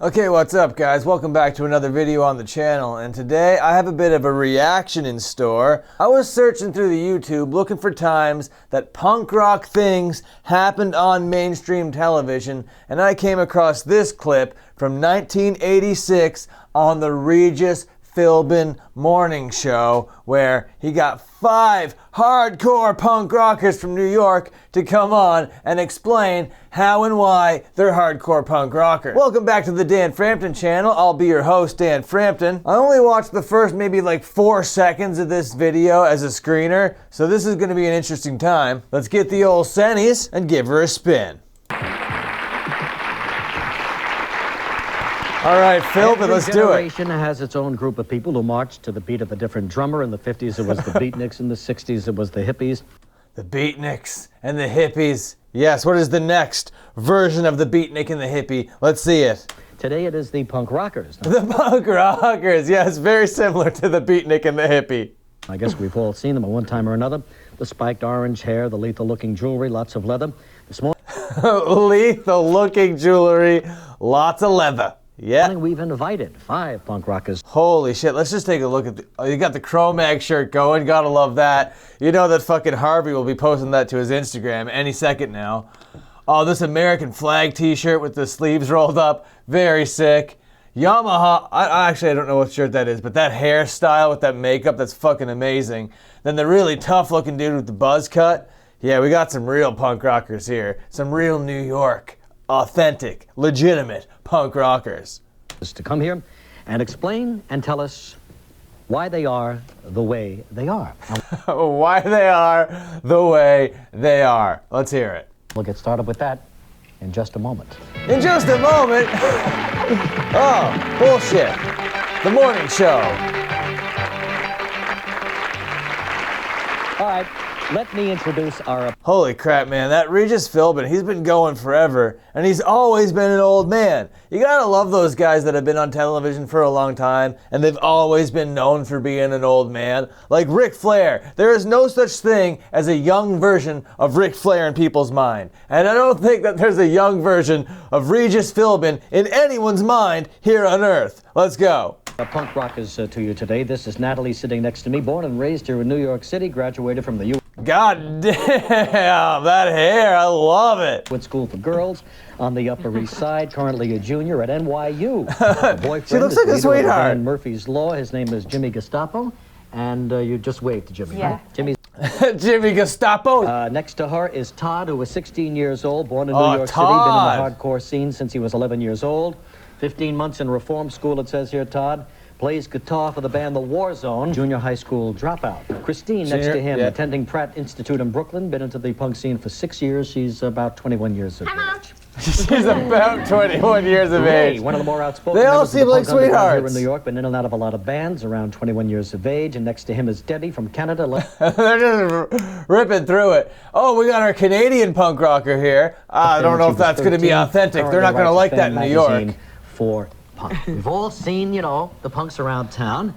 Okay, what's up guys? Welcome back to another video on the channel, and today I have a bit of a reaction in store. I was searching through the YouTube looking for times that punk rock things happened on mainstream television, and I came across this clip from 1986 on the Regis Philbin morning show, where he got 5 hardcore punk rockers from New York to come on and explain how and why they're hardcore punk rockers. Welcome back to the Dan Frampton channel. I'll be your host, Dan Frampton. I only watched the first maybe like 4 seconds of this video as a screener, so this is gonna be an interesting time. Let's get the old Sennies and give her a spin. All right, Philbin, let's do it. Every generation has its own group of people who march to the beat of a different drummer. In the 50s, it was the beatniks. In the 60s, it was the hippies. The beatniks and the hippies. Yes, what is the next version of the beatnik and the hippie? Let's see it. Today, it is the punk rockers. The punk rockers, yes, very similar to the beatnik and the hippie. I guess we've all seen them at one time or another. The spiked orange hair, the lethal-looking jewelry, lots of leather. The small lethal-looking jewelry, lots of leather. Yeah. We've invited 5 punk rockers. Holy shit, let's just take a look at the... Oh, you got the Cro-Mag shirt going, gotta love that. You know that fucking Harvey will be posting that to his Instagram any second now. Oh, this American flag t-shirt with the sleeves rolled up, very sick. Yamaha, I don't know what shirt that is, but that hairstyle with that makeup, that's fucking amazing. Then the really tough looking dude with the buzz cut. Yeah, we got some real punk rockers here. Some real New York, authentic, legitimate punk rockers. To come here and explain and tell us why they are the way they are. Why they are the way they are. Let's hear it. We'll get started with that in just a moment. In just a moment? Oh, bullshit. The morning show. All right, let me introduce our... Holy crap, man. That Regis Philbin, he's been going forever, and he's always been an old man. You gotta love those guys that have been on television for a long time, and they've always been known for being an old man. Like Ric Flair. There is no such thing as a young version of Ric Flair in people's mind. And I don't think that there's a young version of Regis Philbin in anyone's mind here on Earth. Let's go. Punk rockers to you today. This is Natalie sitting next to me, born and raised here in New York City, graduated from the U. God damn, that hair, I love it. Went school for girls on the Upper East Side, currently a junior at NYU. Her boyfriend she looks like a sweetheart. Murphy's Law, his name is Jimmy Gestapo, and you just waved to Jimmy. Yeah. Right? Jimmy's Jimmy Gestapo. Next to her is Todd, who is 16 years old, born in New York City, been in the hardcore scene since he was 11 years old. 15 months in reform school, it says here, Todd. Plays guitar for the band The War Zone. Junior high school dropout. Christine, next to him, attending Pratt Institute in Brooklyn. Been into the punk scene for 6 years. She's about 21 years of age. She's about 21 years of age. One of the more outspoken they all members seem of the like punk underground sweethearts. Here in New York, been in and out of a lot of bands, around 21 years of age. And next to him is Debbie from Canada. They're just ripping through it. Oh, we got our Canadian punk rocker here. I don't know if that's going to be authentic. They're not going to like that in New York. For punk. We've all seen, you know, the punks around town.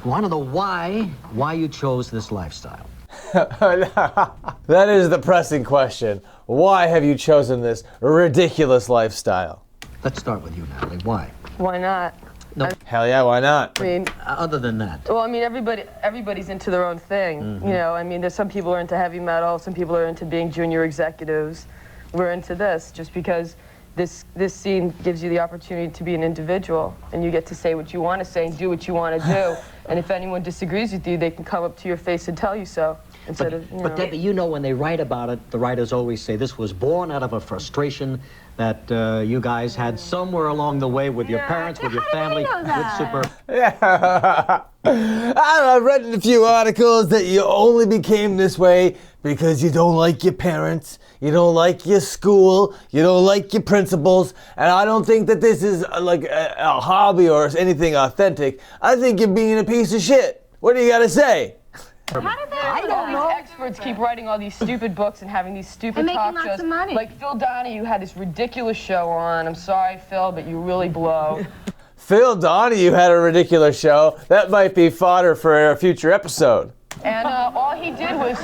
We want to know why you chose this lifestyle. That is the pressing question. Why have you chosen this ridiculous lifestyle? Let's start with you, Natalie. Why? Why not? No. Hell yeah, why not? I mean, other than that. well, I mean, everybody's into their own thing. Mm-hmm. You know, I mean, there's some people are into heavy metal, some people are into being junior executives. We're into this just because this scene gives you the opportunity to be an individual, and you get to say what you want to say and do what you want to do. And if anyone disagrees with you, they can come up to your face and tell you so. But Debbie, you know, when they write about it, the writers always say this was born out of a frustration that you guys had somewhere along the way with your parents, with your family, with super... Yeah. I've read in a few articles that you only became this way because you don't like your parents, you don't like your school, you don't like your principals, and I don't think that this is like a hobby or anything authentic. I think you're being a piece of shit. What do you gotta say? How did that I don't know. These experts keep writing all these stupid books and having these stupid talk shows. Lots of money. Like Phil Donahue had this ridiculous show on. I'm sorry, Phil, but you really blow. Phil Donahue had a ridiculous show. That might be fodder for a future episode. And all he did was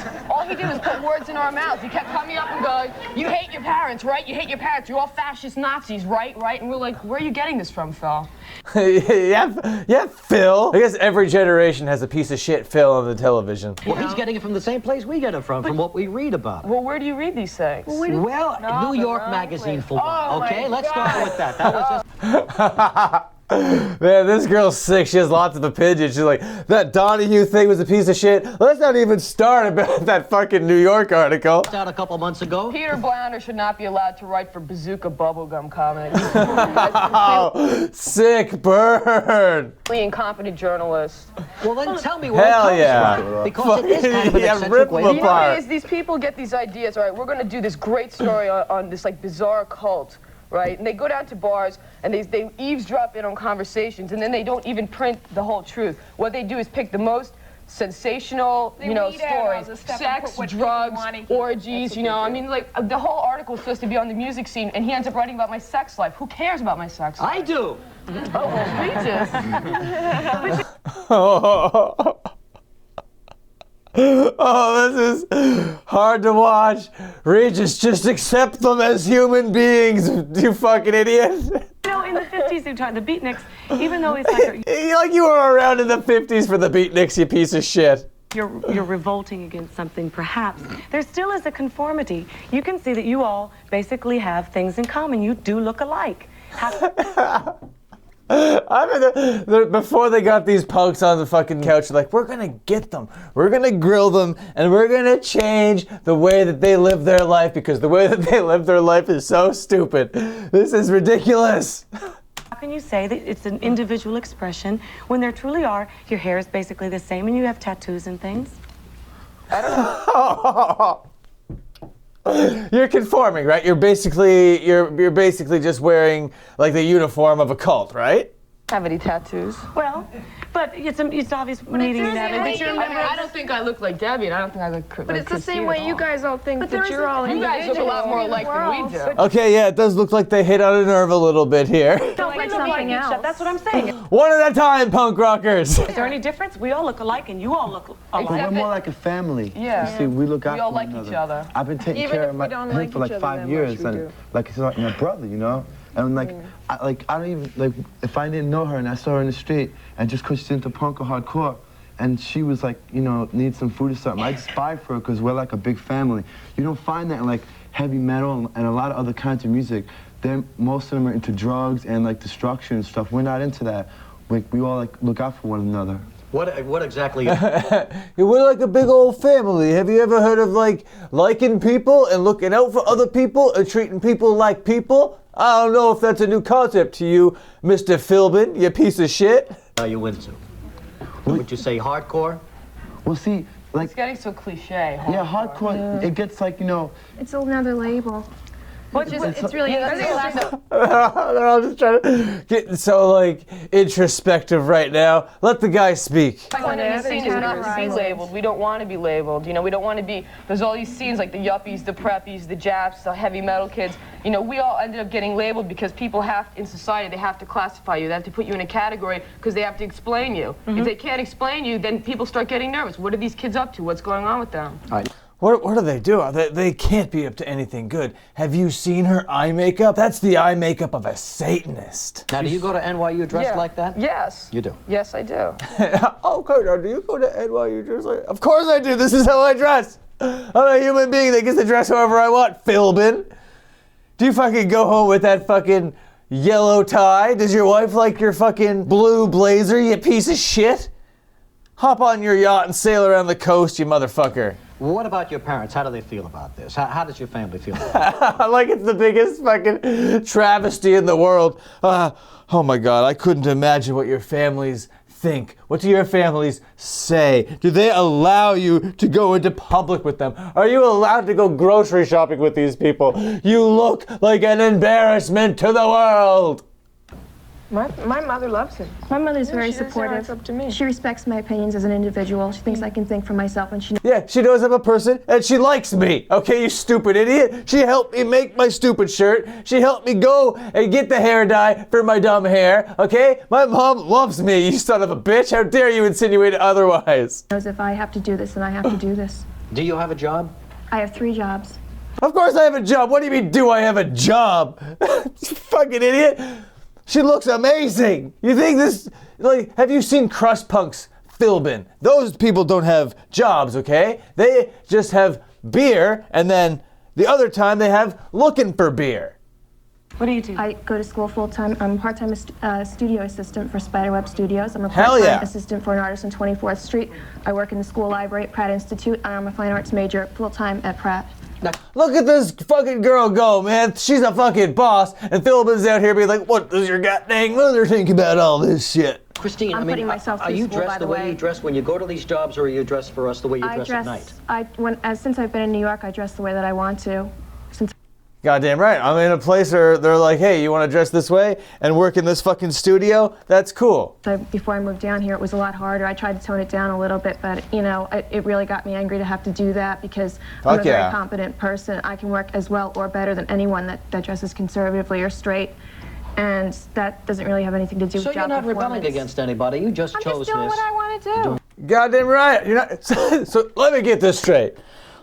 he did was put words in our mouths. He kept coming up and going, you hate your parents, right? You hate your parents. You're all fascist Nazis, right? Right? And we're like, where are you getting this from, Phil? yeah, Phil. I guess every generation has a piece of shit Phil on the television. Well, he's getting it from the same place we get it from what we read about. Well, where do you read these things? Well, New York Magazine for one. Okay, let's start with that. That was just... Man, this girl's sick. She has lots of opinions. She's like, that Donahue thing was a piece of shit. Let's not even start about that fucking New York article. Out a couple months ago. Peter Blounder should not be allowed to write for Bazooka Bubblegum comics. Oh, sick burn. Incompetent journalist. Well, then tell me where it comes from. Because it is kind of an eccentric way. You know what it is? These people get these ideas, all right, we're going to do this great story on this like bizarre cult. Right? And they go down to bars and they eavesdrop in on conversations and then they don't even print the whole truth. What they do is pick the most sensational, stories. Sex, drugs, orgies, I mean, like, the whole article is supposed to be on the music scene and he ends up writing about my sex life. Who cares about my sex life? I do. Oh, well, Regis. Oh, this is hard to watch. Regis, just accept them as human beings, you fucking idiot. In the 50s, the beatniks, even though it's like... Like you were around in the 50s for the beatniks, you piece of shit. You're revolting against something, perhaps. There still is a conformity. You can see that you all basically have things in common. You do look alike. Before they got these punks on the fucking couch, like, we're gonna get them, we're gonna grill them, and we're gonna change the way that they live their life because the way that they live their life is so stupid. This is ridiculous. How can you say that it's an individual expression when there truly are, your hair is basically the same and you have tattoos and things? I don't know. You're conforming, right? You're basically just wearing like the uniform of a cult, right? Have any tattoos? Well, but it's obvious meeting that. I don't think I look like Debbie, and I don't think I look like But it's the same way you guys all think that you're all You guys look a lot more alike than we do. Okay, yeah, it does look like they hit on a nerve a little bit here. Don't look like each other. That's what I'm saying. One at a time, punk rockers. Is there any difference? We all look alike, and you all look alike. We're more like a family. Yeah. You see, we look after all like one each another. other. I've been taking care of him for like 5 years, and like he's like my brother, And like, I don't even, like, if I didn't know her and I saw her in the street, and just because she's into punk or hardcore, and she was like, needs some food or something, I'd just buy for her because we're like a big family. You don't find that in like heavy metal and a lot of other kinds of music. Most of them are into drugs and like destruction and stuff. We're not into that. We all like look out for one another. What exactly? We're like a big old family. Have you ever heard of like liking people and looking out for other people and treating people like people? I don't know if that's a new concept to you, Mr. Philbin, you piece of shit. Are you into? Would you say hardcore? Well, see, like... It's getting so cliche. Hardcore. Yeah, hardcore, it gets like, It's another label. It's really They're all just trying to get so like introspective right now. Let the guy speak. One of these scenes is not to be labeled. We don't want to be labeled. We don't want to be. There's all these scenes like the yuppies, the preppies, the Japs, the heavy metal kids. We all ended up getting labeled because people in society, they have to classify you. They have to put you in a category because they have to explain you. If they can't explain you, then people start getting nervous. What are these kids up to? What's going on with them? What do they do? They can't be up to anything good. Have you seen her eye makeup? That's the eye makeup of a Satanist. Now, do you go to NYU dressed like that? Yes. You do? Yes, I do. Okay, now do you go to NYU dressed like that? Of course I do. This is how I dress. I'm a human being that gets to dress however I want, Philbin. Do you fucking go home with that fucking yellow tie? Does your wife like your fucking blue blazer, you piece of shit? Hop on your yacht and sail around the coast, you motherfucker. Well, what about your parents? How do they feel about this? How does your family feel about it? Like it's the biggest fucking travesty in the world. Oh my God, I couldn't imagine what your families think. What do your families say? Do they allow you to go into public with them? Are you allowed to go grocery shopping with these people? You look like an embarrassment to the world. My mother loves him. My mother's very she doesn't supportive. act up to me. She respects my opinions as an individual. She thinks I can think for myself, and she Yeah, she knows I'm a person, and she likes me. Okay, you stupid idiot. She helped me make my stupid shirt. She helped me go and get the hair dye for my dumb hair. Okay? My mom loves me, you son of a bitch. How dare you insinuate otherwise? knows if I have to do this, then I have to do this. Do you have a job? I have 3 jobs. Of course I have a job. What do you mean, do I have a job? You fucking idiot. She looks amazing. You think this, like, have you seen crust punks Philbin? Those people don't have jobs, okay? They just have beer, and then the other time they have looking for beer. What do you do? I go to school full-time. I'm a part-time studio assistant for Spiderweb Studios. I'm a Hell part-time yeah. assistant for an artist on 24th Street. I work in the school library at Pratt Institute, and I'm a fine arts major full-time at Pratt. Look at this fucking girl go, man. She's a fucking boss, and Philbin's out here being like, what does your goddamn mother think about all this shit? Christine, I'm putting myself are through you school, dressed by the the way way. you dress when you go to these jobs, or are you dressed for us the way you dress at night? Since I've been in New York, I dress the way that I want to. Goddamn right. I'm in a place where they're like, hey, you want to dress this way and work in this fucking studio? That's cool. Before I moved down here, it was a lot harder. I tried to tone it down a little bit, but, you know, it really got me angry to have to do that because I'm a very competent person. I can work as well or better than anyone that dresses conservatively or straight. And that doesn't really have anything to do with So job you're not performance. rebelling against anybody. You just chose this. I'm just doing what I want to do. Goddamn right. You're not. So let me get this straight.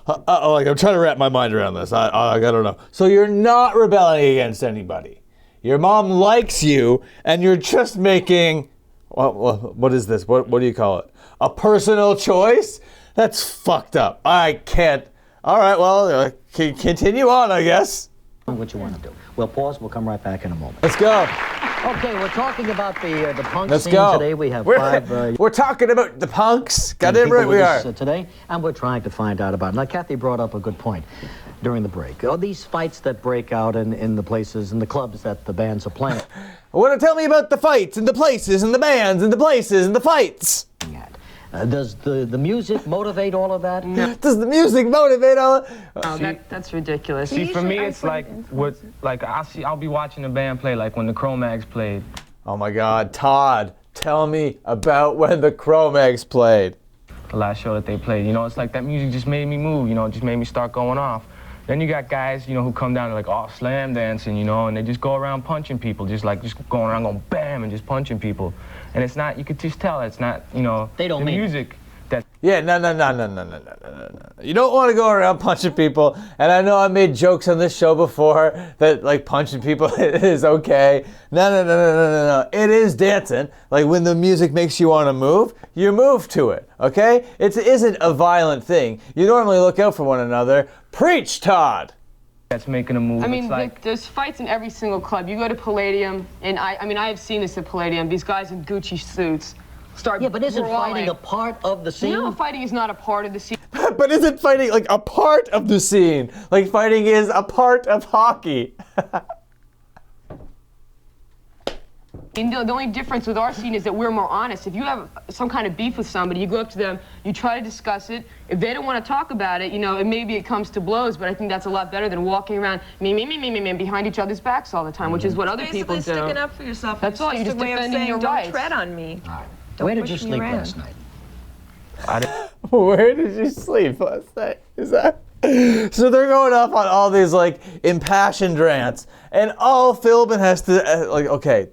Like I'm trying to wrap my mind around this. I don't know. So you're not rebelling against anybody. Your mom likes you, and you're just making. What is this? What do you call it? A personal choice? That's fucked up. I can't. All right. Well, continue on, I guess. What you want to do. We'll pause. We'll come right back in a moment. Let's go. Okay, we're talking about the punk Let's scene go. today. We have We're talking about the punks. Goddamn right we are. Today, and we're trying to find out about it. Now, Kathy brought up a good point during the break. These fights that break out in the places, in the clubs that the bands are playing. Want to tell me about the fights and the places and the bands and the places and the fights? Does the music motivate all of that? No. Does the music motivate all of That's ridiculous. See, for me, it's like I'll be watching a band play, like when the Cro-Mags played. Oh my God, Todd, tell me about when the Cro-Mags played. The last show that they played, you know, it's like that music just made me move, you know, just made me start going off. Then you got guys, you know, who come down and like, oh, slam dancing, you know, and they just go around punching people, just going around going bam and just punching people. And it's not, you could just tell it's not, you know, they don't the mean music. That Yeah, no. You don't want to go around punching people. And I know I made jokes on this show before that like punching people is okay. No. It is dancing. Like when the music makes you want to move, you move to it, okay? It isn't a violent thing. You normally look out for one another. Preach, Todd. that's making a move. I mean, it's like, there's fights in every single club. You go to Palladium, and I mean, I have seen this at Palladium. These guys in Gucci suits start Yeah, but isn't brawling. fighting a part of the scene? No, fighting is not a part of the scene. But isn't fighting like a part of the scene? Like fighting is a part of hockey. And the only difference with our scene is that we're more honest. If you have some kind of beef with somebody, you go up to them, you try to discuss it. If they don't want to talk about it, you know, and maybe it comes to blows, but I think that's a lot better than walking around me, behind each other's backs all the time, which is what other people do. Basically sticking up for yourself. That's all, you're just a way of defending saying, your don't rights. tread on me. Don't Where did push you me sleep around. last night? Where did you sleep last night? Is that? So they're going off on all these like impassioned rants, and all Philbin has to like, okay,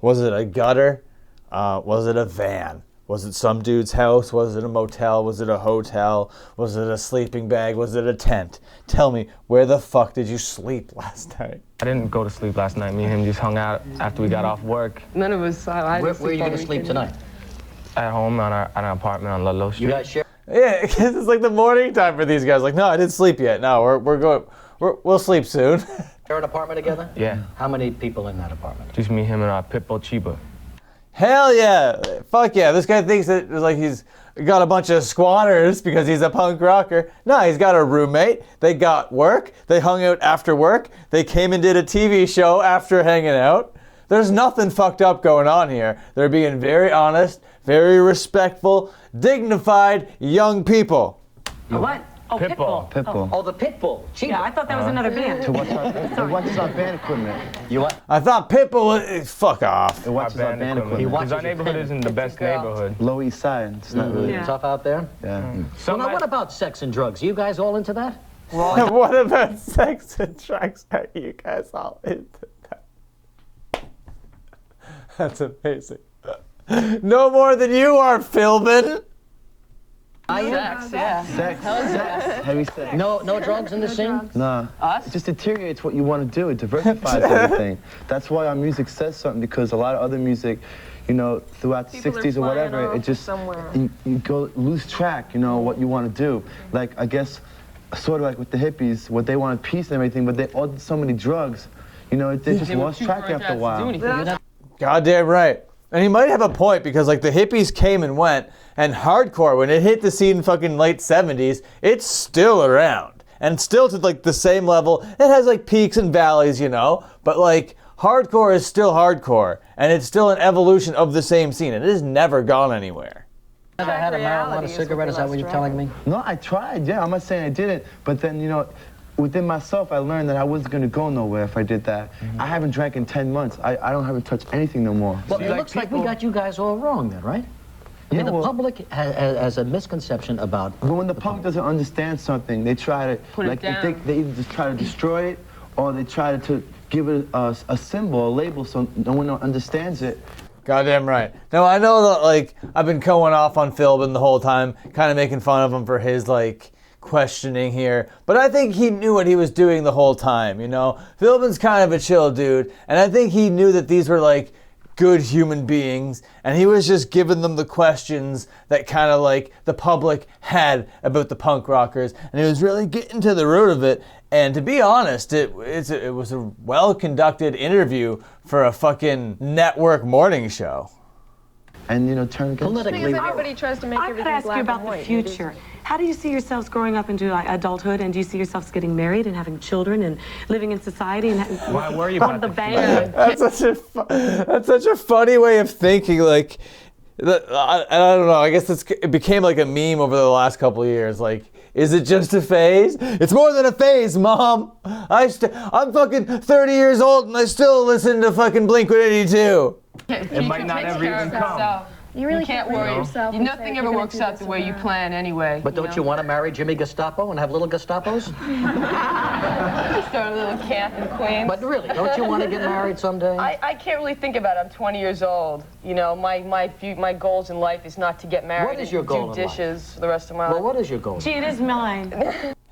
was it a gutter? Was it a van? Was it some dude's house? Was it a motel? Was it a hotel? Was it a sleeping bag? Was it a tent? Tell me, where the fuck did you sleep last night? I didn't go to sleep last night. Me and him just hung out after we got off work. None of us. I Where are you going to sleep tonight? At home on our apartment on Ludlow Street. You guys share? Yeah, because it's like the morning time for these guys. Like, no, I didn't sleep yet. No, we're going. We'll sleep soon. Share an apartment together? Yeah. How many people in that apartment? Just me, him, and our Pitbull Chiba. Hell yeah! Fuck yeah! This guy thinks that like he's got a bunch of squatters because he's a punk rocker. No, he's got a roommate. They got work. They hung out after work. They came and did a TV show after hanging out. There's nothing fucked up going on here. They're being very honest, very respectful, dignified young people. What? Oh, Pitbull. Pitbull. Oh, the Pitbull. Chiba. Yeah, I thought that was another band. It watches our band equipment. You what? I thought Pitbull was, fuck off. It watches our band equipment. watches Because our your neighborhood band. isn't the best neighborhood. Low East Side. It's not really. Yeah. Tough out there? Yeah. Well, now what about sex and drugs? You guys all into that? What about sex and drugs? Are you guys all into that? That's amazing. No more than you are, Philbin. Sex, yeah. Sex, heavy sex. No drugs in the scene? Nah. Us? It just deteriorates what you want to do. It diversifies everything. That's why our music says something, because a lot of other music, you know, throughout the 60s or whatever, it just, you go lose track, you know, what you want to do. Like, I guess, sort of like with the hippies, what they wanted peace and everything, but they all did so many drugs, you know, they just lost track after a while. Goddamn right. And he might have a point, because like the hippies came and went, and hardcore, when it hit the scene in fucking late 70s, it's still around. And still to like the same level. It has like peaks and valleys, you know, but like hardcore is still hardcore, and it's still an evolution of the same scene. It has never gone anywhere. Never had a marijuana cigarette, is that what you're telling me? No, I tried, yeah, I'm not saying I didn't, but then, you know, within myself, I learned that I wasn't going to go nowhere if I did that. I haven't drank in 10 months. I haven't touched anything no more. Well, it looks like we got you guys all wrong then, right? I mean, the public has a misconception about... But when the public doesn't understand something, they try to... Put it down. They either just try to destroy it, or they try to give it a symbol, a label, so no one understands it. Goddamn right. Now, I know that, like, I've been going off on Philbin the whole time, kind of making fun of him for his, like, questioning here, but I think he knew what he was doing the whole time, you know? Philbin's kind of a chill dude, and I think he knew that these were, like, good human beings, and he was just giving them the questions that kind of, like, the public had about the punk rockers, and he was really getting to the root of it. And to be honest, it was a well-conducted interview for a fucking network morning show. And, you know, turn against Politically, because everybody tries to make everything black and white. I could ask you about the future. How do you see yourselves growing up into like adulthood, and do you see yourselves getting married and having children and living in society and why worry about the band? That's such a funny way of thinking. Like, I don't know. I guess it became like a meme over the last couple of years. Like, is it just a phase? It's more than a phase, Mom. I'm fucking 30 years old and I still listen to fucking Blink-182. It might not ever even come. You really can't worry yourself. Nothing ever works out the way you plan anyway. But don't you want to marry Jimmy Gestapo and have little Gestapos? Start a little camp in Queens. But really, don't you want to get married someday? I can't really think about it. I'm 20 years old. You know, my goals in life is not to get married. What is your goal and do dishes for the rest of my life. Well, what is your goal? Gee, it is mine.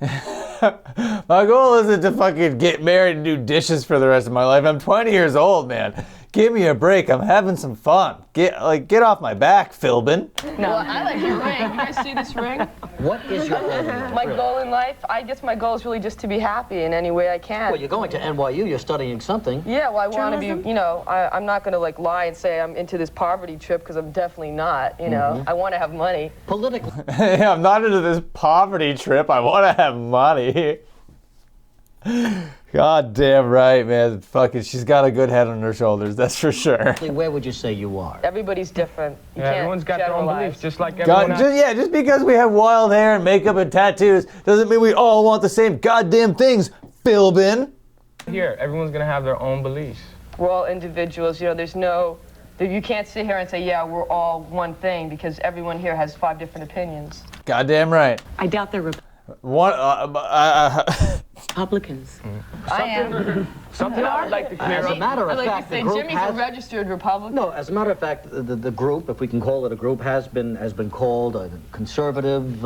My goal isn't to fucking get married and do dishes for the rest of my life. I'm 20 years old, man. Give me a break. I'm having some fun. Get off my back, Philbin. No, well, I like your ring. You guys see this ring? What is your goal? My goal in life? I guess my goal is really just to be happy in any way I can. Well, you're going to NYU. You're studying something. Yeah, well, I want to be, you know, I'm not going to, like, lie and say I'm into this poverty trip, because I'm definitely not, you know. I want to have money. Politically. Yeah, I'm not into this poverty trip. I want to have money. God damn right, man. Fucking, she's got a good head on her shoulders, that's for sure. Where would you say you are? Everybody's different. You can't everyone's got their own generalize. beliefs, just like everyone else. Just because we have wild hair and makeup and tattoos doesn't mean we all want the same goddamn things, Philbin. Here, everyone's gonna have their own beliefs. We're all individuals, you know, you can't sit here and say, yeah, we're all one thing, because everyone here has 5 different opinions. Goddamn right. I doubt they're Republicans. I am. Something I would like to clear As up. a matter of fact, the group Jimmy's a registered Republican. No, as a matter of fact, the group, if we can call it a group, has been called a conservative,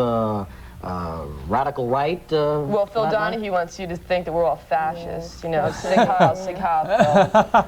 radical right. Well, Phil Donahue wants you to think that we're all fascists. You know, sig heil, Phil.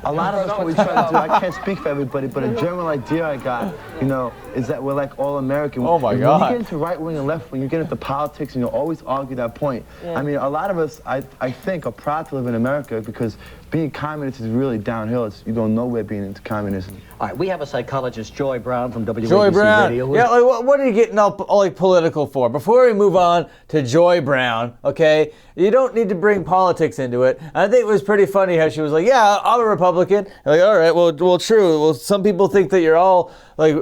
A lot of us, what we try to do, I can't speak for everybody, but a general idea I got, you know, is that we're like all American. Oh my When God. you get into right wing and left wing, you get into politics and you'll always argue that point. Yeah. I mean, a lot of us, I think, are proud to live in America, because being communist is really downhill. You go nowhere being into communism. All right, we have a psychologist, Joy Brown from WABC Joy Brown. Radio. Yeah, like, what are you getting all like political for? Before we move on to Joy Brown, okay, you don't need to bring politics into it. And I think it was pretty funny how she was like, yeah, I'm a Republican. And like, all right, well, true. Well, some people think that you're all like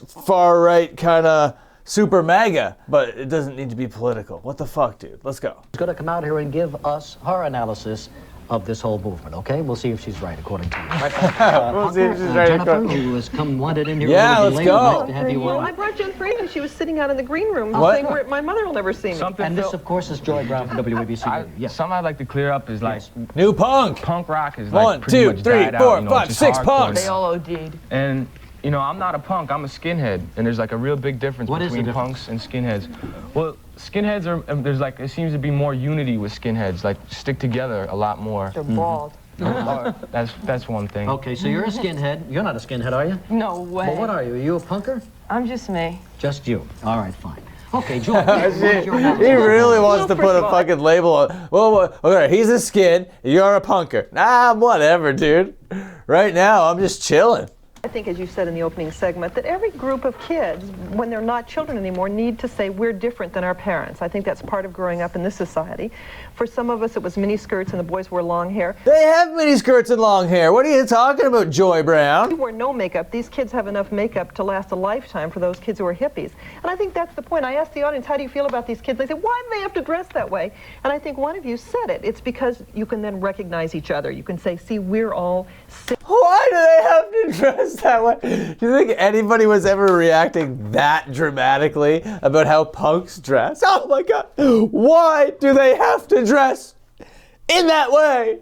far right kind of super MAGA, but it doesn't need to be political. What the fuck, dude? Let's go. She's going to come out here and give us her analysis of this whole movement, okay? We'll see if she's right, according to you. We'll see if she's right. Jennifer, who has come wanted in here. Yeah, let's go. Nice to have you Well, on. I brought Jennifer in, and she was sitting out in the green room What? saying my mother will never see me. And this, of course, is Joy Brown from WABC. Yes. Something I'd like to clear up is like New punk. punk rock is like 1, pretty 2, much 3, died 4, out, 5, just 6 hardcore. punks. They all OD'd. And you know, I'm not a punk, I'm a skinhead, and there's like a real big difference between punks and skinheads. Well, skinheads are, there's like, there seems to be more unity with skinheads, like stick together a lot more. They're bald. That's one thing. Okay, so you're a skinhead. You're not a skinhead, are you? No way. Well, what are you? Are you a punker? I'm just me. Just you. All right, fine. Okay, Joy. He really wants to put a fucking label on. Well, okay, he's a skin, you're a punker. Nah, whatever, dude. Right now, I'm just chilling. I think, as you said in the opening segment, that every group of kids, when they're not children anymore, need to say we're different than our parents. I think that's part of growing up in this society. For some of us, it was mini skirts and the boys wore long hair. They have mini skirts and long hair. What are you talking about, Joy Brown? We wore no makeup. These kids have enough makeup to last a lifetime for those kids who are hippies. And I think that's the point. I asked the audience, how do you feel about these kids? They said, why do they have to dress that way? And I think one of you said it. It's because you can then recognize each other. You can say, see, we're all Why do they have to dress that way? Do you think anybody was ever reacting that dramatically about how punks dress? Oh my God. Why do they have to dress in that way?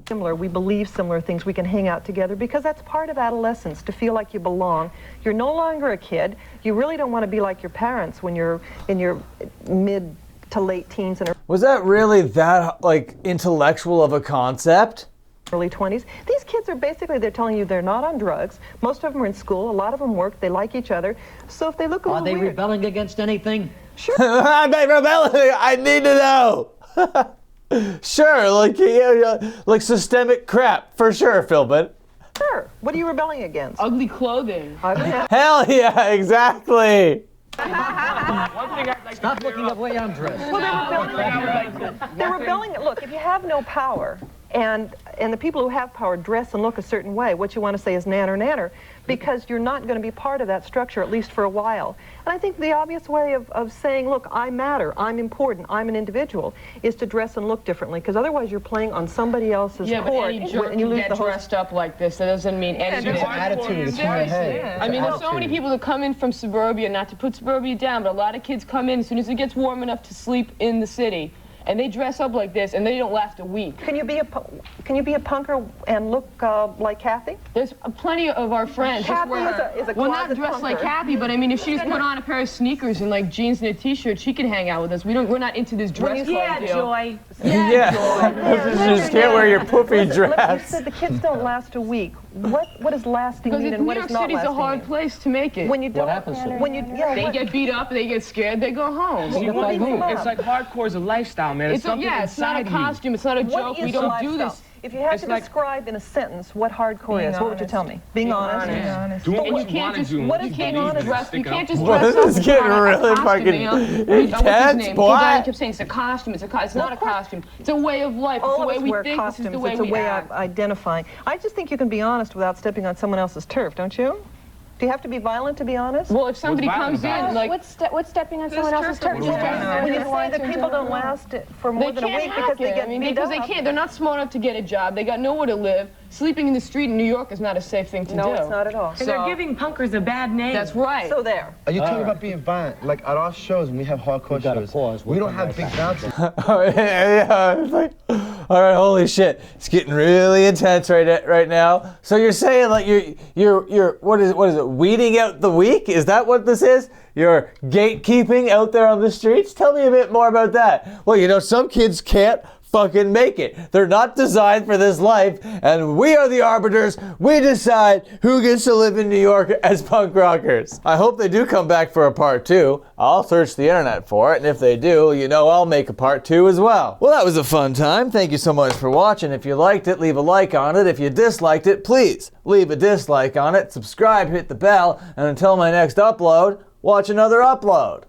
similar. We believe similar things. We can hang out together because that's part of adolescence, to feel like you belong. You're no longer a kid. You really don't want to be like your parents when you're in your mid to late teens and was that really that like intellectual of a concept? Early 20s. These kids are basically, they're telling you they're not on drugs. Most of them are in school. A lot of them work. They like each other. So if they look a little weird... Are they rebelling against anything? Sure. Are they rebelling? I need to know. Sure, like like systemic crap, for sure, Philbin. Sure. What are you rebelling against? Ugly clothing. Hell yeah, exactly. Stop looking the way I'm dressed. Well, they're rebelling. Look, if you have no power, and the people who have power dress and look a certain way, what you want to say is nanner nanner, because you're not going to be part of that structure, at least for a while. And I think the obvious way of saying, look, I matter, I'm important, I'm an individual, is to dress and look differently, because otherwise you're playing on somebody else's court, and you get dressed up like this. That doesn't mean anything. It's an attitude. It's in your head. I mean, there's so many people that come in from suburbia, not to put suburbia down, but a lot of kids come in as soon as it gets warm enough to sleep in the city. And they dress up like this, and they don't last a week. Can you be a punker and look like Kathy? There's plenty of our friends. Kathy is a well, not dressed like Kathy, but I mean, if she just put on a pair of sneakers and like jeans and a t-shirt, she can hang out with us. We're not into this dress deal. Joy. Yeah. You just can't wear your poofy dress. You said the kids don't last a week. What does lasting mean and what is not lasting? New York City's a hard place to make it. When you don't, what happens to them? When you, they get beat up, they get scared, they go home. See, it's like hardcore is a lifestyle, man. It's something it's not a costume, it's not a joke. We don't do this. If you had to describe in a sentence what hardcore is, what would you tell me? Being honest. Doing what you want to do. What is being honest? You can't just What dress is up this getting really fucking intense, boy? I kept saying it's a costume. It's not a costume. It's a way of life. It's the way we think. This is the way we act. It's a way of identifying. I just think you can be honest without stepping on someone else's turf, don't you? Do you have to be violent to be honest? Well, if somebody comes in, like... What's stepping on someone else's turf? When you say that people don't last for more than a week because they get beat up. Because they can't. They're not smart enough to get a job. They got nowhere to live. Sleeping in the street in New York is not a safe thing to do. No, it's not at all. And they're giving punkers a bad name. That's right. So there. Are you talking about being violent? Like at our shows, when we have hardcore shows, we don't have big bouncers. Oh, yeah. It's like, all right, holy shit, it's getting really intense right now. So you're saying like you're what is it? Weeding out the weak? Is that what this is? You're gatekeeping out there on the streets? Tell me a bit more about that. Well, you know, some kids can't fucking make it. They're not designed for this life, and we are the arbiters. We decide who gets to live in New York as punk rockers. I hope they do come back for a part 2. I'll search the internet for it, and if they do, you know I'll make a part 2 as well. Well, that was a fun time. Thank you so much for watching. If you liked it, leave a like on it. If you disliked it, please leave a dislike on it. Subscribe, hit the bell, and until my next upload, watch another upload.